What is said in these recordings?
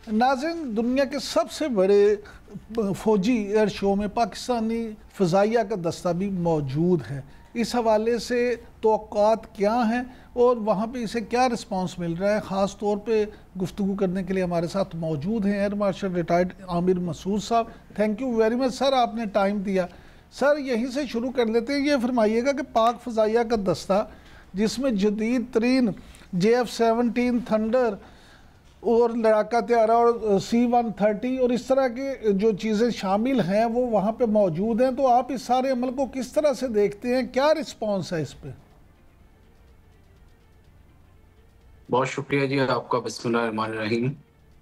नाज़रीन, दुनिया के सबसे बड़े फौजी एयर शो में पाकिस्तानी फ़ज़ाइया का दस्ता भी मौजूद है। इस हवाले से तवक्कुआत क्या हैं और वहाँ पे इसे क्या रिस्पांस मिल रहा है, ख़ास तौर पे गुफ्तगू करने के लिए हमारे साथ मौजूद हैं air marshal retired Aamir Masood साहब। Thank you very much sir, आपने टाइम दिया। सर, यहीं से शुरू कर लेते हैं। ये फरमाइएगा कि पाक फ़ज़ाइया का दस्ता, जिसमें जदीद तरीन JF-17 थंडर और लड़ाका त्यारा और C-130 और इस तरह के जो चीज़ें शामिल हैं वो वहाँ पे मौजूद हैं, तो आप इस सारे अमल को किस तरह से देखते हैं, क्या रिस्पांस है इस पे? बहुत शुक्रिया जी आपका। बिस्मिल्लाहिर्रहमानिर्रहीम।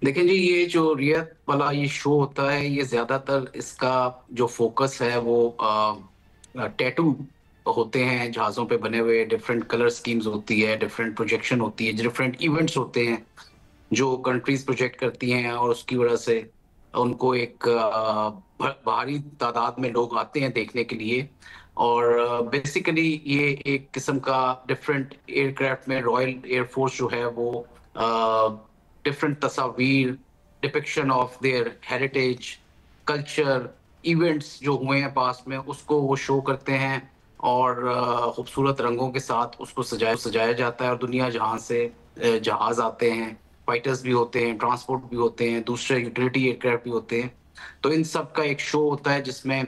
देखिए जी, ये जो रियत वाला ये शो होता है, ये ज़्यादातर इसका जो फोकस है वो टैटू होते हैं जहाज़ों पे बने हुए, डिफरेंट कलर स्कीम्स होती है, डिफरेंट प्रोजेक्शन होती है, डिफरेंट इवेंट्स होते हैं जो कंट्रीज प्रोजेक्ट करती हैं और उसकी वजह से उनको एक भारी तादाद में लोग आते हैं देखने के लिए। और बेसिकली ये एक किस्म का डिफरेंट एयरक्राफ्ट में रॉयल एयरफोर्स जो है वो डिफरेंट तस्वीर, depiction of their heritage, culture, events जो हुए हैं पास में, उसको वो शो करते हैं और खूबसूरत रंगों के साथ उसको सजाया जाता है। और दुनिया जहां से जहाज आते हैं, फाइटर्स भी होते हैं, ट्रांसपोर्ट भी होते हैं, दूसरे यूटिलिटी एयरक्राफ्ट भी होते हैं। तो इन सब का एक शो होता है जिसमें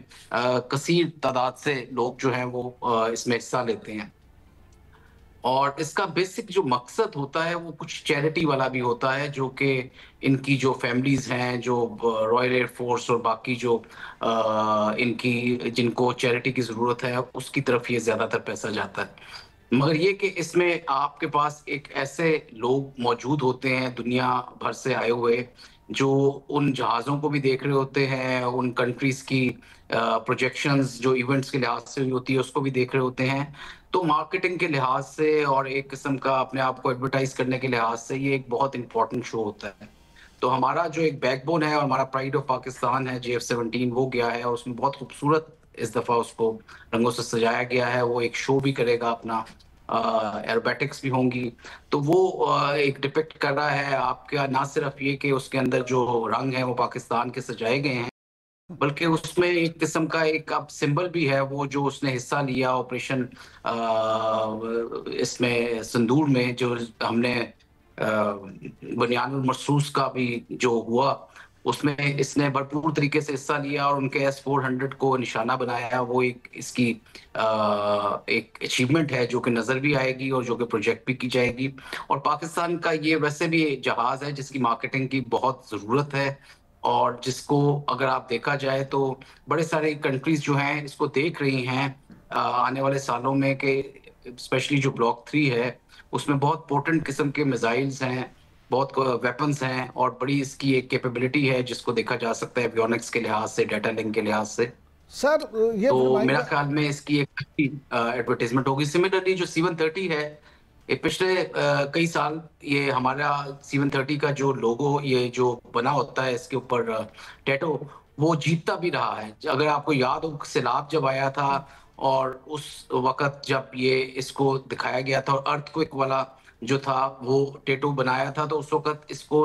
कसीर तादाद से लोग जो हैं वो इसमें हिस्सा लेते हैं। और इसका बेसिक जो मकसद होता है वो कुछ चैरिटी वाला भी होता है, जो कि इनकी जो फैमिलीज हैं, जो रॉयल एयर फोर्स और बाकी जो इनकी जिनको चैरिटी की ज़रूरत है, उसकी तरफ ये ज़्यादातर पैसा जाता है। मगर ये कि इसमें आपके पास एक ऐसे लोग मौजूद होते हैं दुनिया भर से आए हुए, जो उन जहाज़ों को भी देख रहे होते हैं, उन कंट्रीज़ की प्रोजेक्शंस जो इवेंट्स के लिहाज से हुई होती है उसको भी देख रहे होते हैं। तो मार्केटिंग के लिहाज से और एक किस्म का अपने आप को एडवर्टाइज करने के लिहाज से ये एक बहुत इंपॉर्टेंट शो होता है। तो हमारा जो एक बैकबोन है और हमारा प्राइड ऑफ पाकिस्तान है, JF-17, वो गया है और उसमें बहुत खूबसूरत इस दफ़ा उसको रंगों से सजाया गया है। वो एक शो भी करेगा अपना, एरोबैटिक्स भी होंगी। तो वो एक डिपिक्ट कर रहा है आपका, ना सिर्फ ये कि उसके अंदर जो रंग हैं वो पाकिस्तान के सजाए गए हैं, बल्कि उसमें एक किस्म का एक अब सिंबल भी है, वो जो उसने हिस्सा लिया ऑपरेशन इसमें सिंदूर में, जो हमने बुनियानुल मरसूस का भी जो हुआ, उसमें इसने भरपूर तरीके से हिस्सा लिया और उनके S-400 को निशाना बनाया। वो एक इसकी एक अचीवमेंट है जो कि नजर भी आएगी और जो कि प्रोजेक्ट भी की जाएगी। और पाकिस्तान का ये वैसे भी जहाज है जिसकी मार्केटिंग की बहुत ज़रूरत है और जिसको अगर आप देखा जाए तो बड़े सारे कंट्रीज जो हैं इसको देख रही हैं आने वाले सालों में, कि स्पेशली जो ब्लॉक 3 है उसमें बहुत पोटेंट किस्म के मिसाइल्स हैं, बहुत वेपन्स हैं और बड़ी इसकी एक कैपेबिलिटी है जिसको देखा जा सकता है एवियोनिक्स के लिहाज से, डाटा लिंक के लिहाज से। सर, ये तो मेरा फरमाइएगा। ख्याल में इसकी एक एडवर्टाइजमेंट होगी। सिमिलरली जो C-130 है, ये पिछले कई साल ये हमारा C-130 का जो लोगो ये जो बना होता है इसके ऊपर टैटो, वो जीतता भी रहा है। अगर आपको याद हो, सैलाब जब आया था और उस वक़्त जब ये इसको दिखाया गया था और अर्थक्वेक वाला जो था वो टैटू बनाया था, तो उस वक़्त इसको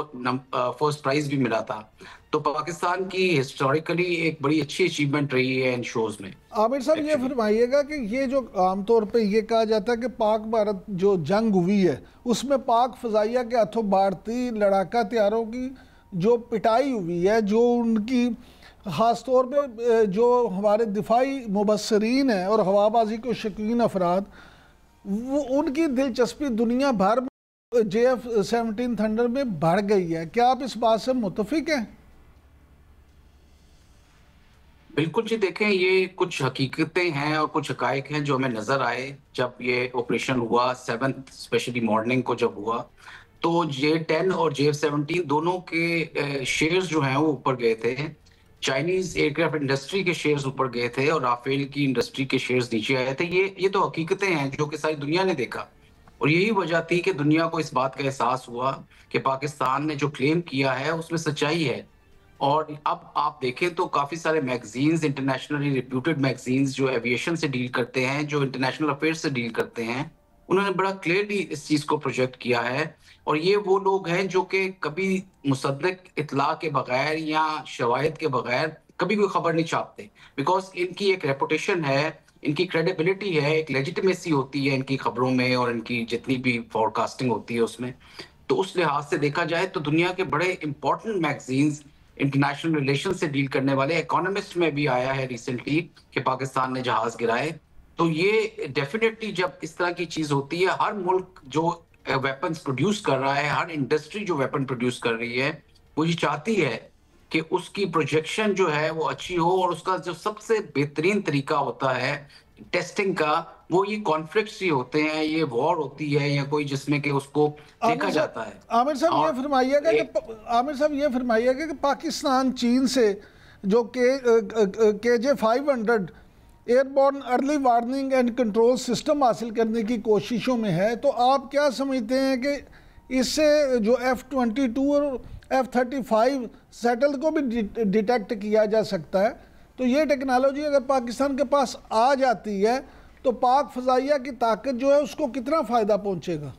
फर्स्ट प्राइज़ भी मिला था। तो पाकिस्तान की हिस्टोरिकली एक बड़ी अच्छी अचीवमेंट रही है इन शोज़ में आमिर साहब, ये एक्चुअली। फरमाइएगा कि ये जो आमतौर पे ये कहा जाता है कि पाक भारत जो जंग हुई है उसमें पाक फ़ज़ाइया के हाथों भारतीय लड़ाका त्यारों की जो पिटाई हुई है, जो उनकी ख़ास तौर पे जो हमारे दिफाई मुबस्सरीन हैं और हवाबाजी के शौकीन अफराद, वो उनकी दिलचस्पी दुनिया भर में JF-17 थंडर में बढ़ गई है। क्या आप इस बात से मुत्तफिक हैं? बिल्कुल जी, देखें ये कुछ हकीकतें हैं और कुछ हकायक हैं जो हमें नज़र आए जब ये ऑपरेशन हुआ 7th स्पेशली मॉर्निंग को जब हुआ। तो J-10 और JF-17 दोनों के शेयर्स जो हैं वो ऊपर गए थे। चाइनीज़ एयरक्राफ्ट इंडस्ट्री के शेयर्स ऊपर गए थे और राफेल की इंडस्ट्री के शेयर्स नीचे आए थे। ये तो हकीकतें हैं जो कि सारी दुनिया ने देखा और यही वजह थी कि दुनिया को इस बात का एहसास हुआ कि पाकिस्तान ने जो क्लेम किया है उसमें सच्चाई है। और अब आप देखें तो काफ़ी सारे मैगज़ीन्स, इंटरनेशनली रिप्यूटेड मैगज़ीन्स जो एविएशन से डील करते हैं, जो इंटरनेशनल अफेयर्स से डील करते हैं, उन्होंने बड़ा क्लियरली इस चीज़ को प्रोजेक्ट किया है और ये वो लोग हैं जो कि कभी मुसद्दक इत्ला के बगैर या शवाहिद के बगैर कभी कोई खबर नहीं छापते, बिकॉज इनकी एक रेपुटेशन है, इनकी क्रेडिबिलिटी है, एक लेजिटिमेसी होती है इनकी खबरों में और इनकी जितनी भी फोरकास्टिंग होती है उसमें। तो उस लिहाज से देखा जाए तो दुनिया के बड़े इंपॉर्टेंट मैगजीन्स इंटरनेशनल रिलेशन से डील करने वाले, इकोनॉमिस्ट में भी आया है रिसेंटली कि पाकिस्तान ने जहाज गिराए। तो ये डेफिनेटली जब इस तरह की चीज होती है, हर मुल्क जो वेपन्स प्रोड्यूस कर रहा है, हर इंडस्ट्री जो वेपन प्रोड्यूस कर रही है, वो ये चाहती है कि उसकी प्रोजेक्शन जो है वो अच्छी हो, और उसका जो सबसे बेहतरीन तरीका होता है टेस्टिंग का, वो ये कॉन्फ्लिक्ट्स ही होते हैं, ये वॉर होती है या कोई जिसमें कि उसको देखा जाता है। आमिर साहब ये और फरमाइएगा कि आमिर साहब ये फरमाइएगा कि पाकिस्तान चीन से जो KJ-500 airborne early warning and control system हासिल करने की कोशिशों में है, तो आप क्या समझते हैं कि इससे जो F-22 और F-35 सैटल को भी डिटेक्ट किया जा सकता है? तो ये टेक्नोलॉजी अगर पाकिस्तान के पास आ जाती है तो पाक फ़ज़ाइया की ताकत जो है उसको कितना फ़ायदा पहुंचेगा?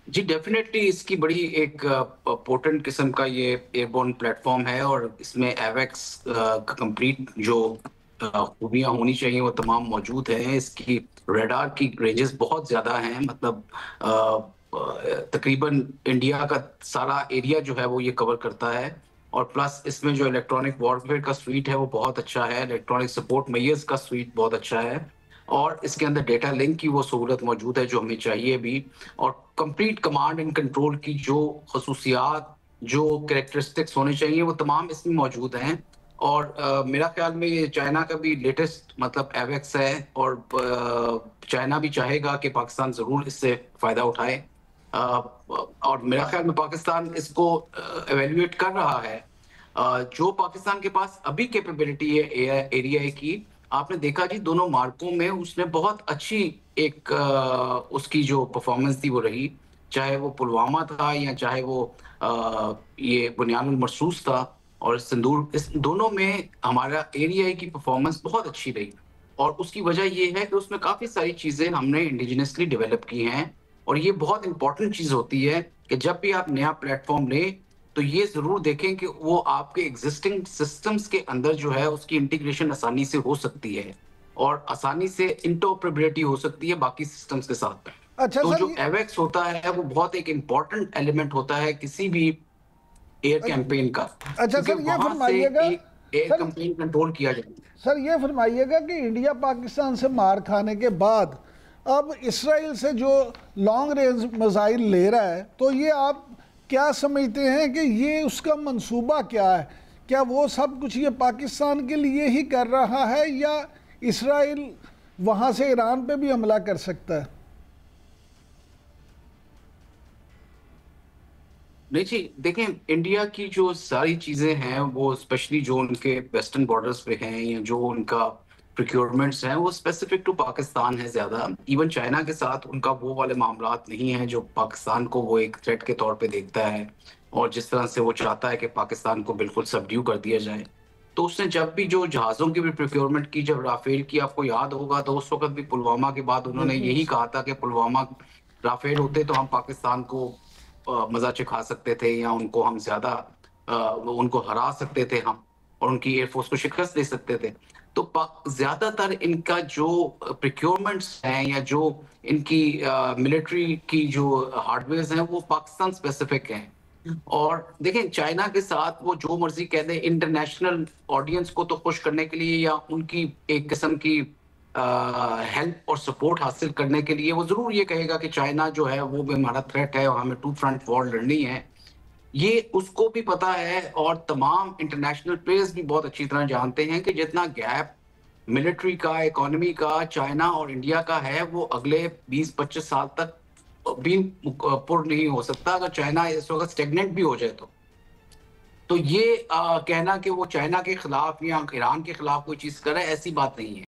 जी डेफिनेटली इसकी बड़ी एक पोर्टेंट किस्म का ये एयरबोर्न प्लेटफॉर्म है, और इसमें एवेक्स का कंप्लीट जो खूबियां होनी चाहिए वो तमाम मौजूद हैं। इसकी रडार की रेंजेस बहुत ज़्यादा हैं, मतलब तकरीबन इंडिया का सारा एरिया जो है वो ये कवर करता है। और प्लस इसमें जो इलेक्ट्रॉनिक वॉरफेयर का स्वीट है वो बहुत अच्छा है, इलेक्ट्रॉनिक सपोर्ट मेयर्स का स्वीट बहुत अच्छा है, और इसके अंदर डेटा लिंक की वो सहूलत मौजूद है जो हमें चाहिए भी, और कंप्लीट कमांड एंड कंट्रोल की जो खसूसियात, जो कैरेक्टरिस्टिक्स होने चाहिए वो तमाम इसमें मौजूद हैं। और मेरा ख्याल में ये चाइना का भी लेटेस्ट मतलब एवेक्स है, और चाइना भी चाहेगा कि पाकिस्तान ज़रूर इससे फ़ायदा उठाए। और मेरा ख्याल में पाकिस्तान इसको एवेल्युएट कर रहा है। जो पाकिस्तान के पास अभी कैपेबिलिटी है एरिया की, आपने देखा जी दोनों मार्कों में उसने बहुत अच्छी एक उसकी जो परफॉर्मेंस थी वो रही, चाहे वो पुलवामा था या चाहे वो ये बुनियानुल मरसूस था और सिंदूर, इस दोनों में हमारा एरिया की परफॉर्मेंस बहुत अच्छी रही। और उसकी वजह ये है कि उसमें काफी सारी चीजें हमने इंडिजिनसली डेवलप की हैं, और ये बहुत इंपॉर्टेंट चीज होती है कि जब भी आप नया प्लेटफॉर्म लें तो ये जरूर देखें कि वो आपके एग्जिस्टिंग सिस्टम्स के अंदर जो है उसकी इंटीग्रेशन आसानी से हो सकती है, और आसानी से इंटरऑपरेबिलिटी हो सकती है बाकी सिस्टम्स के साथ। अच्छा तो सर, जो एवेक्स होता है वो बहुत एक इम्पॉर्टेंट एलिमेंट होता है किसी भी एयर कैंपेन का, अच्छा क्योंकि सर ये वहां से फरमाइएगा एक एयर सर कैंपेन कंट्रोल किया जाता है। सर ये फरमाइएगा कि इंडिया पाकिस्तान से मार खाने के बाद अब इसराइल से जो लॉन्ग रेंज मिसाइल ले रहा है, तो ये आप क्या समझते हैं कि ये उसका मंसूबा क्या है? क्या वो सब कुछ ये पाकिस्तान के लिए ही कर रहा है, या इसराइल वहाँ से ईरान पे भी हमला कर सकता है? नहीं जी, देखें इंडिया की जो सारी चीजें हैं वो स्पेशली जो उनके वेस्टर्न बॉर्डर्स पे हैं या जो उनका प्रोक्योरमेंट्स हैं वो स्पेसिफिक टू पाकिस्तान है ज्यादा। इवन चाइना के साथ उनका वो वाले मामलात नहीं हैं जो पाकिस्तान को वो एक थ्रेट के तौर पे देखता है, और जिस तरह से वो चाहता है कि पाकिस्तान को बिल्कुल सबड्यू कर दिया जाए। तो उसने जब भी जो जहाज़ों की भी प्रोक्योरमेंट की, जब राफेल की आपको याद होगा, तो उस वक्त भी पुलवामा के बाद उन्होंने बिल्कुल। यही कहा था कि पुलवामा राफेल होते तो हम पाकिस्तान को मजा चखा सकते थे, या उनको हम ज्यादा उनको हरा सकते थे हम, और उनकी एयरफोर्स को शिकस्त दे सकते थे। तो ज्यादातर इनका जो प्रिक्योरमेंट्स हैं या जो इनकी मिलिट्री की जो हार्डवेयर हैं वो पाकिस्तान स्पेसिफिक हैं। और देखें चाइना के साथ वो जो मर्जी कह दे, इंटरनेशनल ऑडियंस को तो खुश करने के लिए या उनकी एक किस्म की हेल्प और सपोर्ट हासिल करने के लिए वो जरूर ये कहेगा कि चाइना जो है वो भी हमारा थ्रेट है और हमें टू फ्रंट वॉर लड़नी है। ये उसको भी पता है, और तमाम इंटरनेशनल प्लेयर्स भी बहुत अच्छी तरह जानते हैं कि जितना गैप मिलिट्री का, इकोनॉमी का चाइना और इंडिया का है वो अगले 20-25 साल तक भी पुर नहीं हो सकता अगर चाइना इस वक्त स्टेगनेंट भी हो जाए तो ये कहना कि वो चाइना के खिलाफ या ईरान के खिलाफ कोई चीज करे, ऐसी बात नहीं है।